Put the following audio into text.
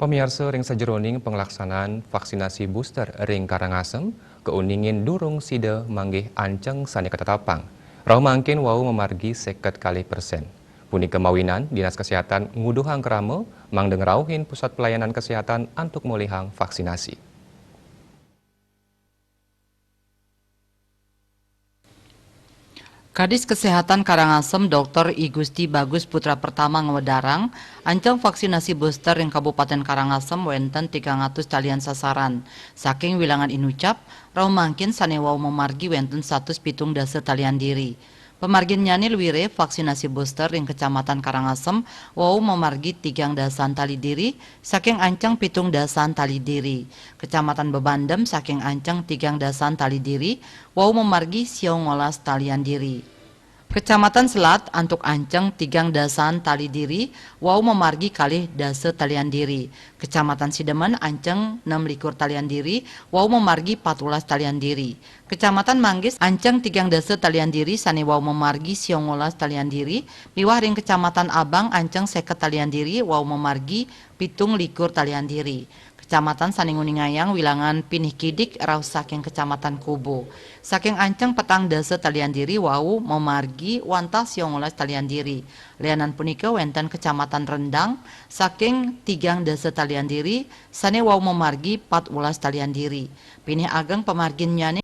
Pemirsa ring sajeroning pelaksanaan vaksinasi booster ring Karangasem, keuningin durung sida manggih anceng sani ketetapang. Rau mangkin wau memargi 50%. Punika mawinan, Dinas Kesehatan nguduhang kerama, mangdeng rauhin pusat pelayanan kesehatan untuk mulihang vaksinasi. Kadis Kesehatan Karangasem Dr. I Gusti Bagus Putra Pertama ngewedarang, ancang vaksinasi booster yang Kabupaten Karangasem wenten 300 talian sasaran. Saking wilangan inucap, rau mangkin sanewau memargi wenten 170 talian diri. Pemargin nyani luwire vaksinasi booster yang Kecamatan Karangasem wau memargi 3 tali diri, saking ancang 7 tali diri. Kecamatan Bebandem saking ancang 3 tali diri, wau memargi 19 talian diri. Kecamatan Selat antuk anceng 3 tali diri, wau memargi kalih talian diri. Kecamatan Sidemen anceng 6 talian diri, wau memargi 14 talian diri. Kecamatan Manggis anceng 3 talian diri, sani wau memargi 19 talian diri. Liwah ring Kecamatan Abang anceng 50 talian diri, wau memargi 17 talian diri. Kecamatan Saninguningayang wilangan Pinih Kidik rau saking Kecamatan Kubu. Saking anceng petang talian diri wau memargi wantah 19 talian diri. Lianan punika wenten Kecamatan Rendang saking 3 talian diri, sane wau memargi 14 talian diri. Pinih ageng pemargin nyane